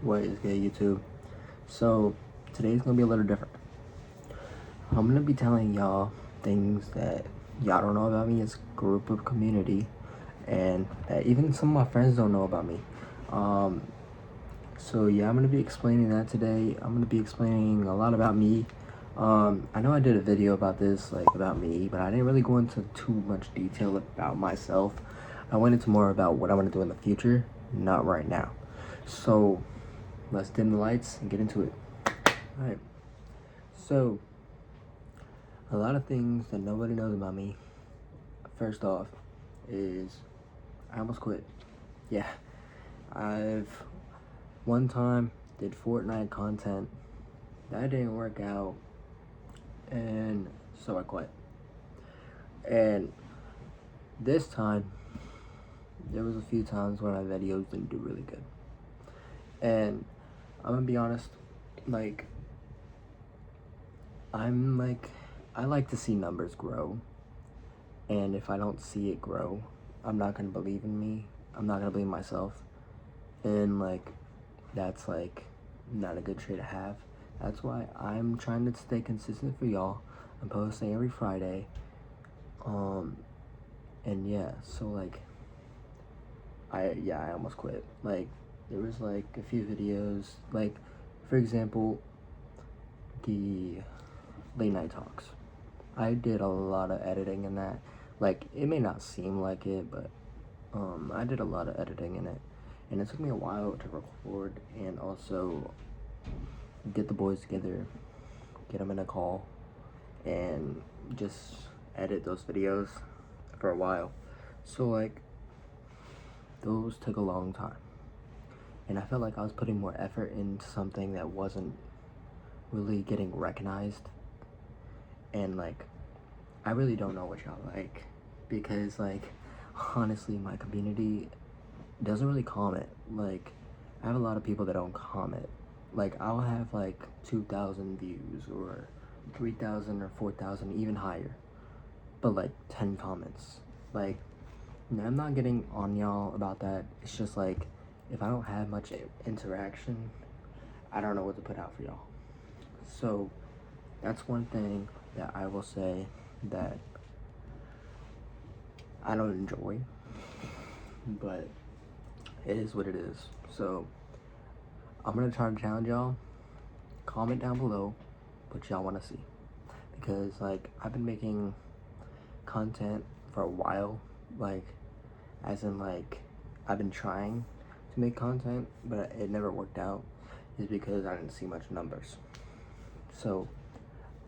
What is good, YouTube? So today's gonna be a little different. I'm gonna be telling y'all things that y'all don't know about me as a group of community, and that even some of my friends don't know about me. So yeah, I'm gonna be explaining that today. I'm gonna be explaining a lot about me. I know I did a video about this, like about me, but I didn't really go into too much detail about myself. I went into more about what I want to do in the future, not right now. So let's dim the lights and get into it. Alright, so a lot of things that nobody knows about me. First off, is I almost quit. Yeah, I've one time did Fortnite content, that didn't work out, and so I quit. And this time, there was a few times when my videos didn't do really good. And I'm gonna be honest, like, I like to see numbers grow. And if I don't see it grow, I'm not gonna believe in me. I'm not gonna believe in myself. And like, that's like not a good trait to have. That's why I'm trying to stay consistent for y'all. I'm posting every Friday. And yeah, so like, I almost quit. Like, there was like a few videos, like, for example, the late night talks. I did a lot of editing in that. Like, it may not seem like it, but I did a lot of editing in it, and it took me a while to record and also get the boys together, get them in a call, and just edit those videos for a while. So like, those took a long time, and I felt like I was putting more effort into something that wasn't really getting recognized. And like, I really don't know what y'all like, because like, honestly, my community doesn't really comment. Like, I have a lot of people that don't comment. Like, I'll have like 2,000 views or 3,000 or 4,000, even higher, but like 10 comments. Like, I'm not getting on y'all about that. It's just like, if I don't have much interaction, I don't know what to put out for y'all. So that's one thing that I will say that I don't enjoy, but it is what it is. So I'm gonna try to challenge y'all. Comment down below what y'all want to see, because like, I've been making content for a while, like, as in like, I've been trying to make content, but it never worked out, is because I didn't see much numbers. So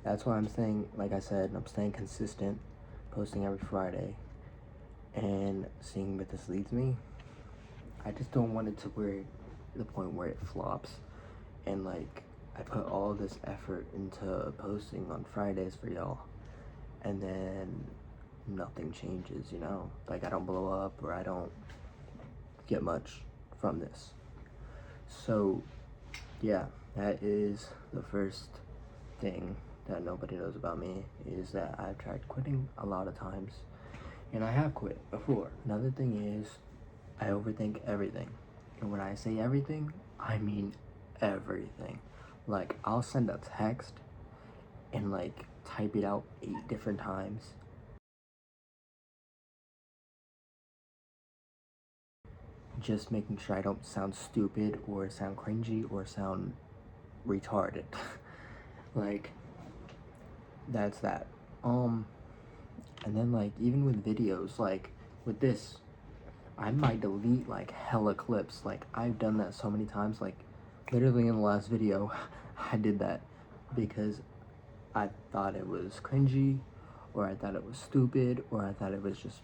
that's why I'm saying, like I said, I'm staying consistent, posting every Friday, and seeing where this leads me. I just don't want it to the point where it flops, and like, I put all this effort into posting on Fridays for y'all, and then nothing changes, you know? Like, I don't blow up, or I don't get much from this. So yeah, that is the first thing that nobody knows about me, is that I've tried quitting a lot of times, and I have quit before. Another thing is, I overthink everything. And when I say everything, I mean everything. Like, I'll send a text and like type it out 8 different times, just making sure I don't sound stupid or sound cringy or sound retarded. Like, that's that. And then like, even with videos, like with this, I might delete like hella clips. Like, I've done that so many times. Like, literally in the last video, I did that because I thought it was cringy, or I thought it was stupid, or I thought it was just,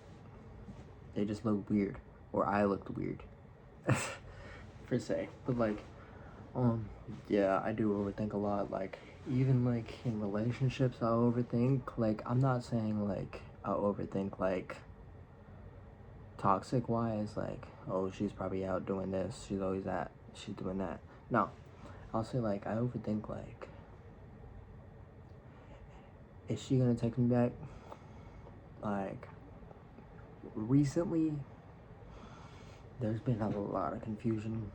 they just looked weird, or I looked weird, per se. But like, yeah, I do overthink a lot. Like, even like in relationships, I'll overthink. Like, I'm not saying like I'll overthink like toxic wise, like, oh, she's probably out doing this, she's always that, she's doing that. No, I'll say like, I overthink like, is she gonna text me back? Like, recently there's been a lot of confusion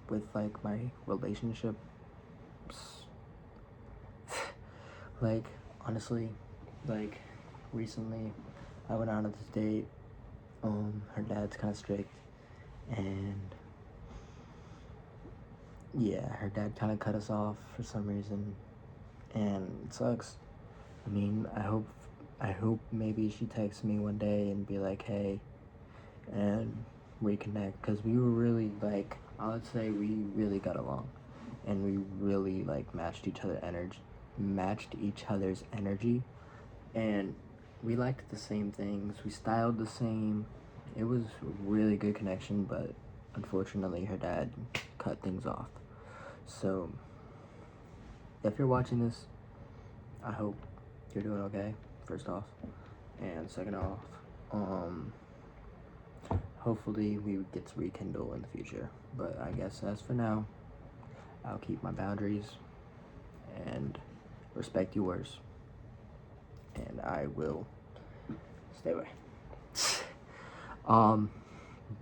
with with like my relationships. Like, honestly, like recently I went out on this date. Her dad's kind of strict, and yeah, her dad kind of cut us off for some reason, and it sucks. I mean, I hope maybe she texts me one day and be like, hey, and reconnect, because we were really, like, I would say we really got along, and we really like matched each other's energy, and we liked the same things, we styled the same. It was a really good connection, but unfortunately her dad cut things off. So if you're watching this, I hope you're doing okay, first off, and second off, hopefully we get to rekindle in the future. But I guess as for now, I'll keep my boundaries and respect yours, and I will stay away.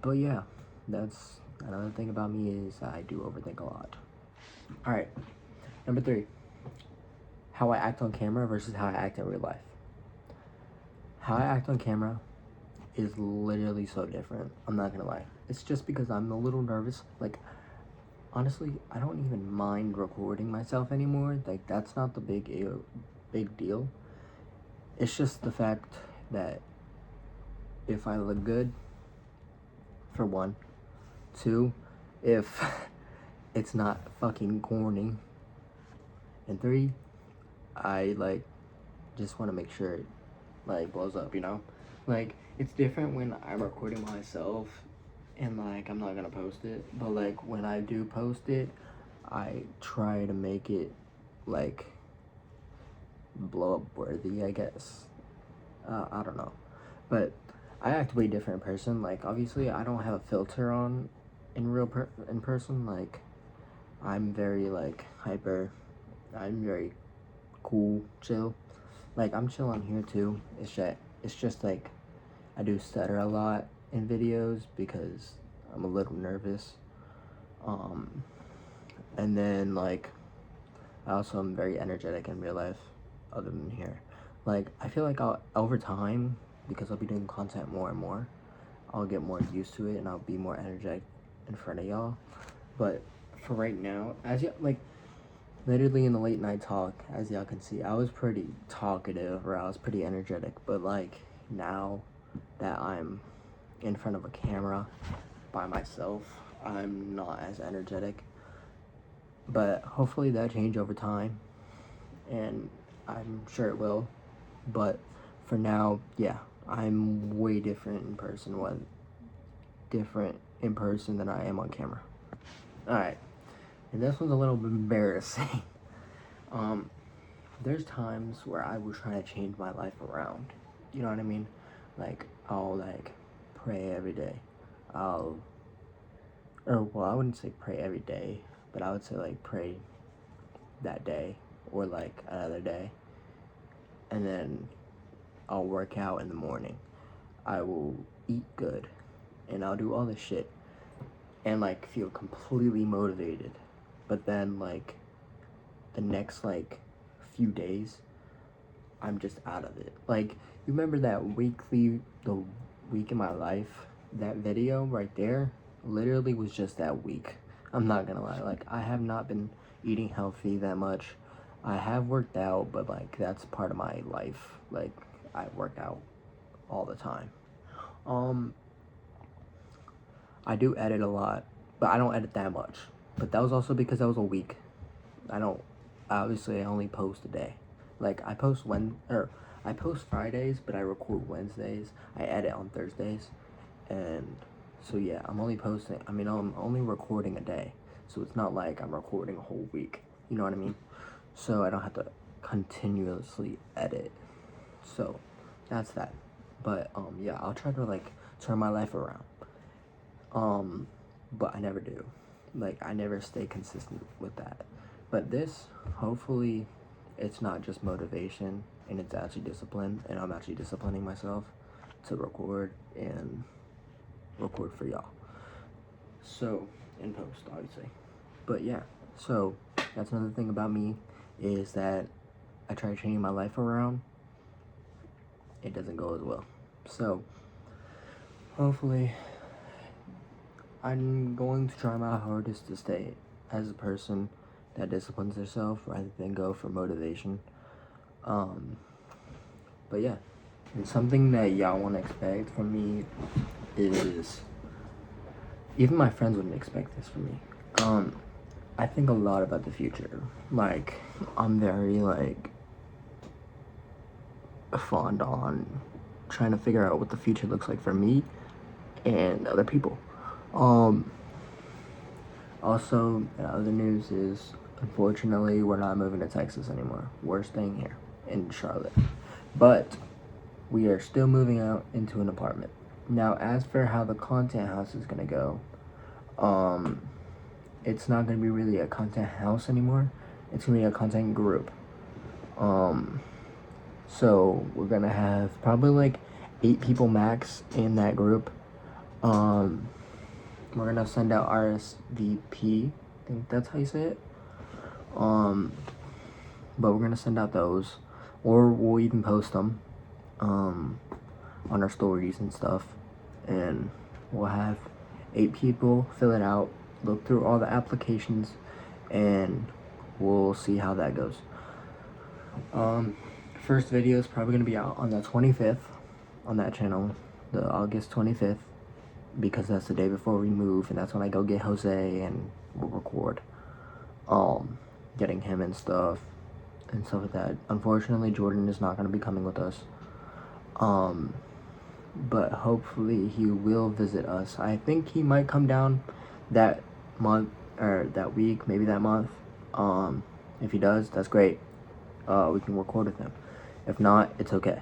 But yeah, that's another thing about me, is I do overthink a lot. All right, number 3, how I act on camera versus how I act in real life. How I act on camera is literally so different. I'm not gonna lie. It's just because I'm a little nervous. Like, honestly, I don't even mind recording myself anymore. Like, that's not the big deal. It's just the fact that if I look good, for one, 2, if it's not fucking corny, and 3, I like just want to make sure it like blows up, you know? Like, it's different when I'm recording myself and like I'm not gonna post it, but like when I do post it, I try to make it like blow up worthy, I guess. I don't know, but I act way different in person. Like, obviously I don't have a filter on in person. Like, I'm very like hyper, I'm very cool, chill. Like, I'm chill on here too. It's just like I do stutter a lot in videos because I'm a little nervous. And then like I also am very energetic in real life, other than here. Like, I feel like over time, because I'll be doing content more and more, I'll get more used to it and I'll be more energetic in front of y'all. But for right now, like literally in the late night talk, as y'all can see, I was pretty talkative, or I was pretty energetic. But like now that I'm in front of a camera by myself, I'm not as energetic. But hopefully that change over time, and I'm sure it will. But for now, yeah, I'm way different in person than I am on camera. Alright, and this one's a little bit embarrassing. There's times where I was trying to change my life around. You know what I mean? Like, I'll like pray every day. I wouldn't say pray every day, but I would say like pray that day or like another day, and then I'll work out in the morning. I will eat good, and I'll do all this shit, and like feel completely motivated. But then like the next like few days, I'm just out of it. Like, you remember that the week in my life, that video right there literally was just that week. I'm not gonna lie. Like, I have not been eating healthy that much. I have worked out, but like that's part of my life. Like, I work out all the time. I do edit a lot, but I don't edit that much. But that was also because that was a week. I only post a day. Like, I post Fridays, but I record Wednesdays. I edit on Thursdays. And so yeah, I'm only recording a day. So it's not like I'm recording a whole week. You know what I mean? So I don't have to continuously edit. So that's that. But yeah, I'll try to like turn my life around. But I never do. Like, I never stay consistent with that. But this, hopefully, it's not just motivation, and it's actually discipline, and I'm actually disciplining myself to record for y'all. So in post, obviously. But yeah, so that's another thing about me, is that I try changing my life around. It doesn't go as well. So hopefully, I'm going to try my hardest to stay as a person that disciplines herself rather than go for motivation. But yeah, and something that y'all want to expect from me is, even my friends wouldn't expect this from me. I think a lot about the future. Like, I'm very, like, fond on trying to figure out what the future looks like for me and other people. Also, other news is, unfortunately, we're not moving to Texas anymore. We're staying here in Charlotte. But we are still moving out into an apartment. Now, as for how the content house is gonna go, it's not gonna be really a content house anymore. It's gonna be a content group. So we're gonna have probably like 8 people max in that group. We're gonna send out RSVP. I think that's how you say it. But we're gonna send out those, or we'll even post them, on our stories and stuff, and we'll have 8 people fill it out, look through all the applications, and we'll see how that goes. First video is probably gonna be out on the 25th on that channel, the August 25th, because that's the day before we move, and that's when I go get Jose and we'll record, getting him and stuff like that. Unfortunately, Jordan is not gonna be coming with us, but hopefully he will visit us. I think he might come down that month, or that week, maybe that month. If he does, that's great. We can record with him. If not, it's okay.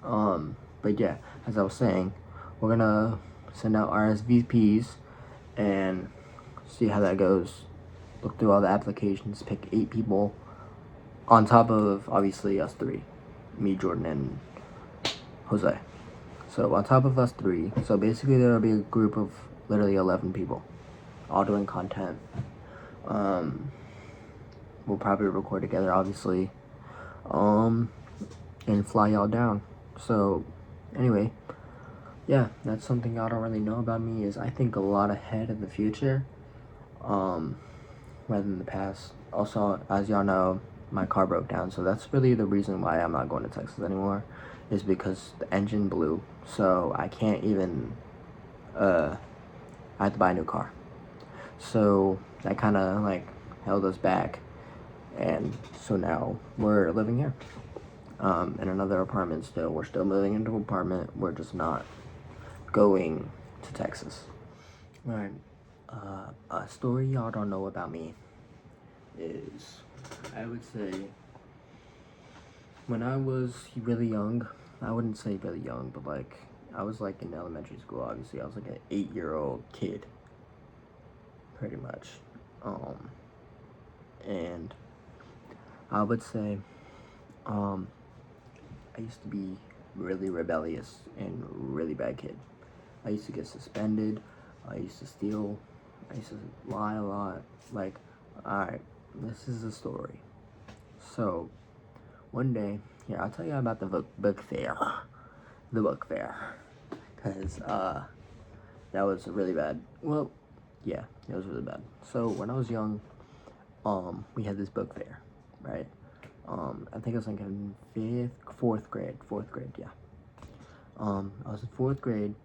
But yeah, as I was saying, we're gonna send out RSVPs and see how that goes. Look through all the applications, pick 8 people on top of, obviously, us 3, me, Jordan, and Jose. So on top of us 3, so basically there'll be a group of literally 11 people, all doing content. We'll probably record together, obviously, and fly y'all down. So anyway, yeah, that's something y'all don't really know about me, is I think a lot ahead of the future, rather than the past. Also, as y'all know, my car broke down, so that's really the reason why I'm not going to Texas anymore, is because the engine blew. So I can't even, I had to buy a new car. So that kind of like held us back, and so now we're living here, in another apartment still. We're still moving into an apartment. We're just not going to Texas. Alright, a story y'all don't know about me is, I would say, when I was really young, I wouldn't say really young, but like, I was like in elementary school, obviously. I was like an 8-year-old kid, pretty much. And I would say, I used to be really rebellious and really bad kid. I used to get suspended. I used to steal. I used to lie a lot. Like, alright, this is a story. So, one day, here, I'll tell you about the book fair. The book fair. Because, that was really bad. Well, yeah, it was really bad. So, when I was young, we had this book fair, right? I think I was like in fourth grade, yeah. I was in 4th grade,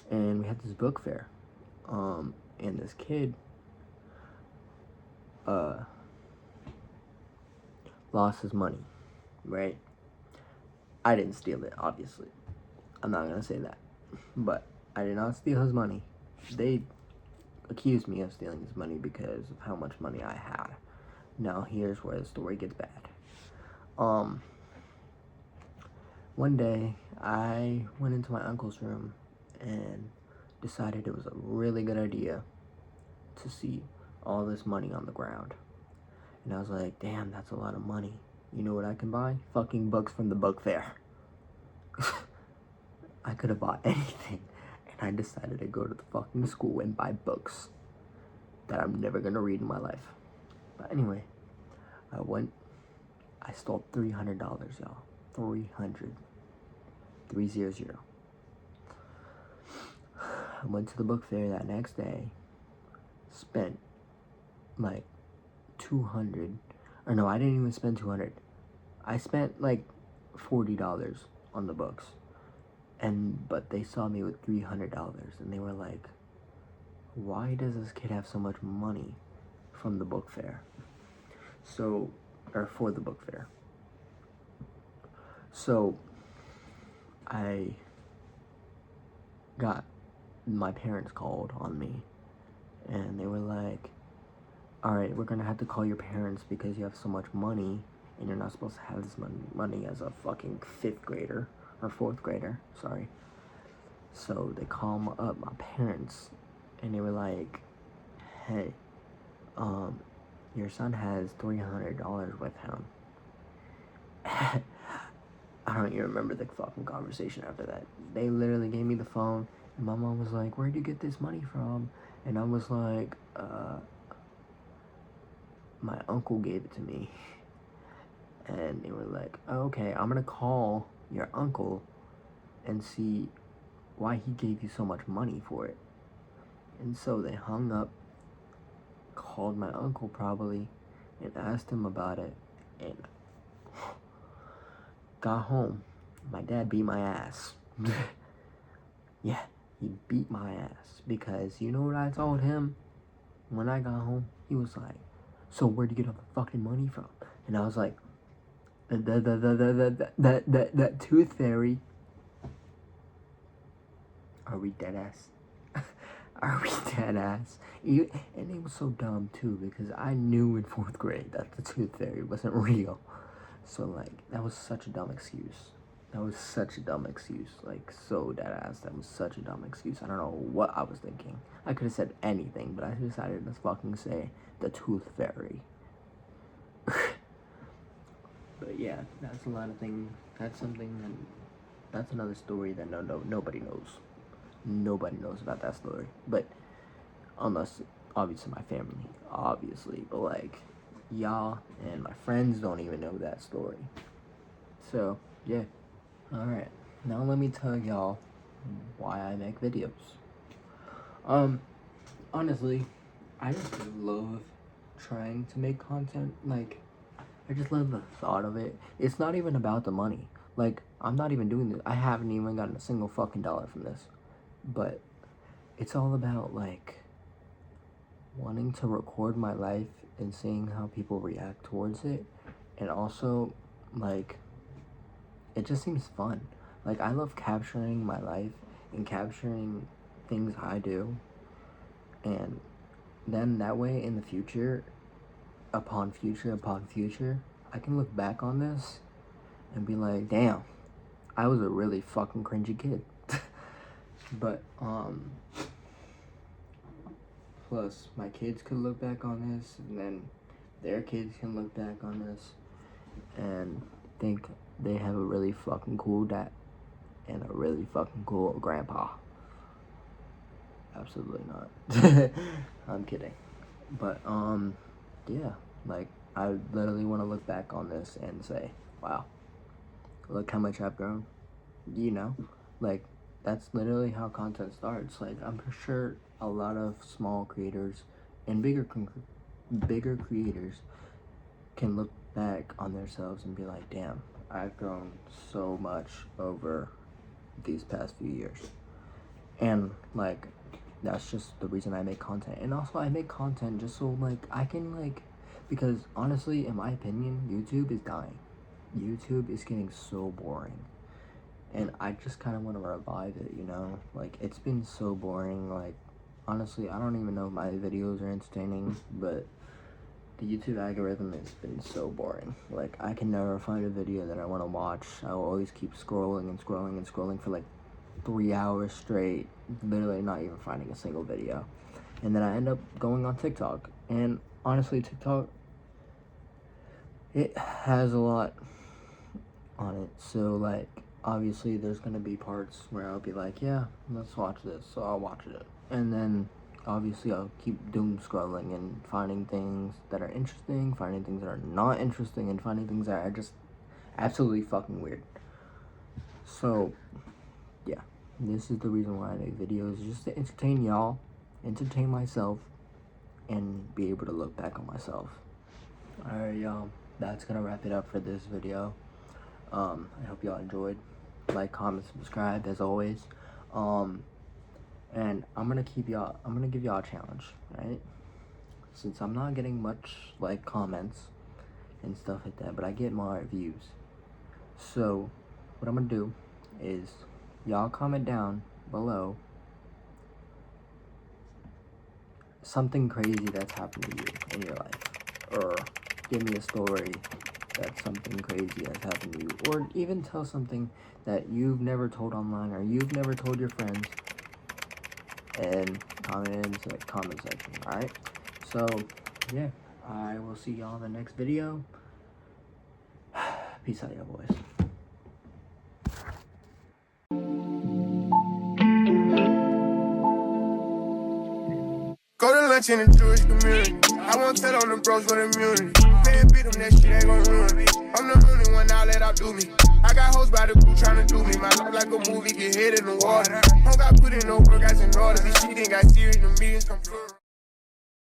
and we had this book fair, and this kid, lost his money, right? I didn't steal it, obviously. I'm not gonna say that, but I did not steal his money. They accused me of stealing his money because of how much money I had. Now here's where the story gets bad. One day I went into my uncle's room and decided it was a really good idea to see all this money on the ground. And I was like, damn, that's a lot of money. You know what I can buy? Fucking books from the book fair. I could have bought anything, and And I decided to go to the fucking school and buy books that I'm never gonna read in my life. But anyway, I stole $300, y'all. 300. 300. I went to the book fair that next day, spent like 200, or no, I didn't even spend 200. I spent like $40 on the books, but they saw me with $300, and they were like, why does this kid have so much money from the book fair? For the book fair. So I got, my parents called on me, and they were like, all right, we're gonna have to call your parents because you have so much money and you're not supposed to have this money as a fucking 5th grader or 4th grader, sorry. So they called up my parents, and they were like, hey, your son has $300 with him. I don't even remember the fucking conversation after that. They literally gave me the phone, and my mom was like, where'd you get this money from? And I was like, my uncle gave it to me. And they were like, oh, okay, I'm gonna call your uncle and see why he gave you so much money for it. And so they hung up, called my uncle probably, and asked him about it, and got home. My dad beat my ass. Yeah, he beat my ass, because you know what I told him when I got home? He was like, so where'd you get all the fucking money from? And I was like, that tooth fairy. Are we dead ass? Are we dead ass? And it was so dumb too, because I knew in 4th grade that the tooth fairy wasn't real. So like, that was such a dumb excuse. That was such a dumb excuse. Like, so dead ass. That was such a dumb excuse. I don't know what I was thinking. I could have said anything, but I decided to fucking say the tooth fairy. But yeah, that's a lot of things. That's something that, that's another story that nobody knows. Nobody knows about that story. But unless, obviously, my family, obviously. But like, y'all and my friends don't even know that story. So yeah. Alright, now let me tell y'all why I make videos. Honestly, I just love trying to make content. Like, I just love the thought of it. It's not even about the money. Like, I'm not even doing this. I haven't even gotten a single fucking dollar from this. But it's all about, like, wanting to record my life and seeing how people react towards it. And also, like, it just seems fun. Like, I love capturing my life and capturing things I do. And then that way in the future, upon future, I can look back on this and be like, damn, I was a really fucking cringy kid. But, plus my kids could look back on this, and then their kids can look back on this and think they have a really fucking cool dad and a really fucking cool grandpa. Absolutely not. I'm kidding. But, yeah, like, I literally want to look back on this and say, wow, look how much I've grown. You know, like, that's literally how content starts. Like, I'm sure a lot of small creators and bigger creators can look back on themselves and be like, damn, I've grown so much over these past few years. And like, that's just the reason I make content. And also, I make content just so like I can, like, because honestly, in my opinion, YouTube is dying. YouTube is getting so boring, and I just kind of want to revive it, you know? Like, it's been so boring. Like, honestly, I don't even know if my videos are entertaining, but the YouTube algorithm has been so boring. Like, I can never find a video that I want to watch. I will always keep scrolling and scrolling and scrolling for like 3 hours straight, literally not even finding a single video. And then I end up going on TikTok. And honestly, TikTok, it has a lot on it. So like, obviously there's gonna be parts where I'll be like, yeah, let's watch this, so I'll watch it. And then obviously I'll keep doom scrolling and finding things that are interesting, finding things that are not interesting, and finding things that are just absolutely fucking weird. So yeah, this is the reason why I make videos, just to entertain y'all, entertain myself, and be able to look back on myself. Alright, y'all, that's gonna wrap it up for this video. I hope y'all enjoyed. Like, comment, subscribe as always. And I'm gonna give y'all a challenge, right? Since I'm not getting much like comments and stuff like that, but I get more views. So what I'm gonna do is y'all comment down below something crazy that's happened to you in your life, or give me a story that's something crazy that's happened to you, or even tell something that you've never told online or you've never told your friends, and comment in the comment section. Alright, so yeah, I will see y'all in the next video. Peace out, y'all boys. Go to lunch in the Jewish community. I won't tell on them bros with immunity. Playing beat them, that shit ain't gon' ruin me. I'm the only one now let outdo me. I got hoes by the crew tryna do me. My life like a movie, get hit in the water. Don't got put in no work, guys in order. This shit ain't got serious, the meetings come through.